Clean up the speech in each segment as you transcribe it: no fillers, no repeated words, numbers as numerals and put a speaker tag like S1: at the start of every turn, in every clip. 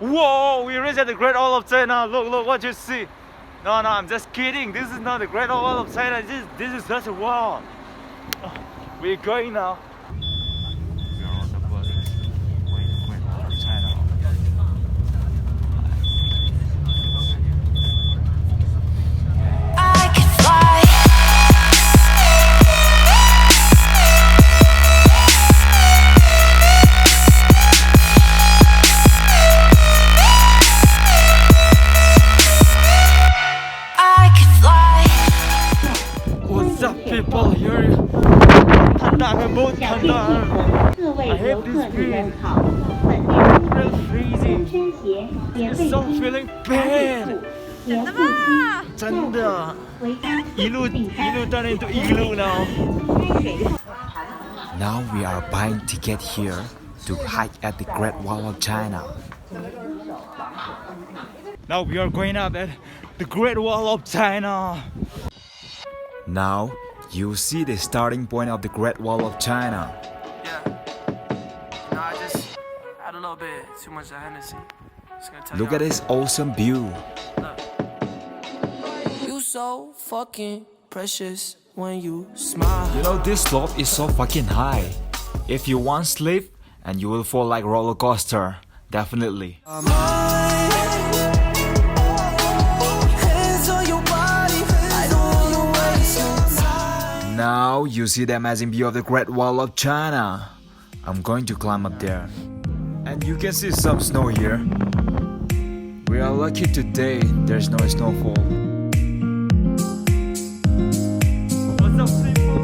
S1: Whoa, we reached the Great Wall of China. Look, what you see. No, I'm just kidding. This is not the Great Wall of China. This is just a wall. Oh, we're going now. We are on the bus going to Great Wall of China.
S2: I could fly. I could fly.
S1: What's up, people? Here, 看大看 boat 看大。I hate this green. It's freezing. It's so feeling pain. 真的吗？真的，一路锻炼都一路 now.
S3: Now we are buying ticket here to hike at the Great Wall of China.
S1: Now we are going up at the Great Wall of China.
S3: Now you see the starting point of the Great Wall of China.
S4: Yeah. No, I just had a little bit too much of Hennessy. Just gonna tell
S3: Look
S4: y'all.
S3: at this awesome view.
S4: You so fucking precious when you smile.
S3: You know this slope is so fucking high. If you want slip, and you will fall like roller coaster. Definitely.
S4: Hands on your body, I don't wanna waste your time.
S3: Now you see the amazing view of the Great Wall of China. I'm going to climb up there. And you can see some snow here. We are lucky today there's no snowfall.
S1: What's up, people?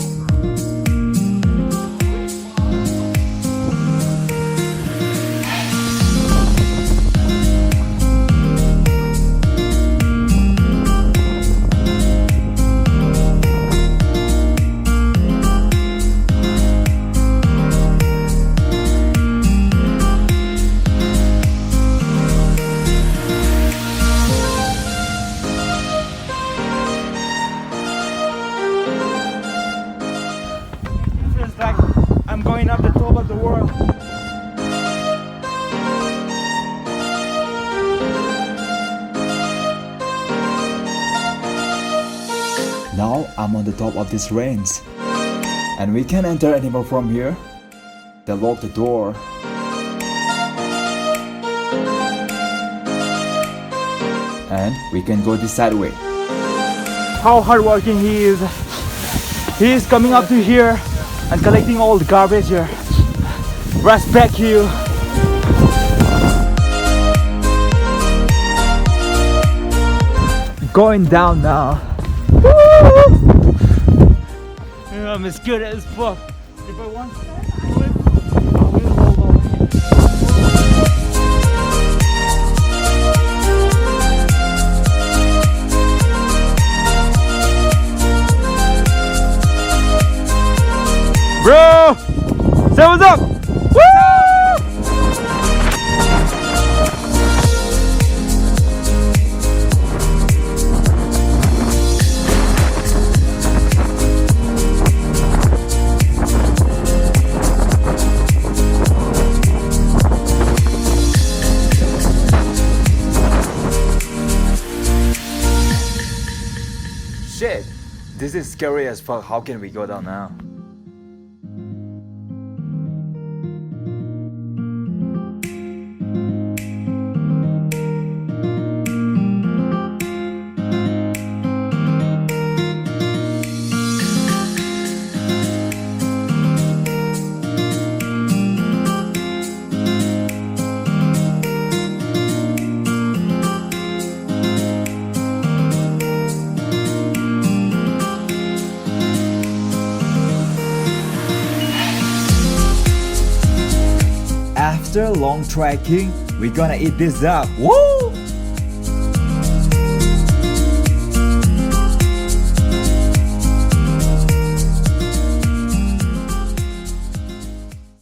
S1: Feels like I'm going up the top of the world.
S3: Now I'm on the top of this range. And we can't enter anymore from here. They locked the door. And we can go this side way.
S1: How hardworking he is. He is coming up to here and collecting all the garbage here. Respect you. Going down now. Woo! Yeah, I'm as good as fuck. If I want to flip, I will hold on. Bro! Say what's up! Woo!
S3: Shit! This is scary as fuck. How can we go down now? After long trekking, we're gonna eat this up. Woo!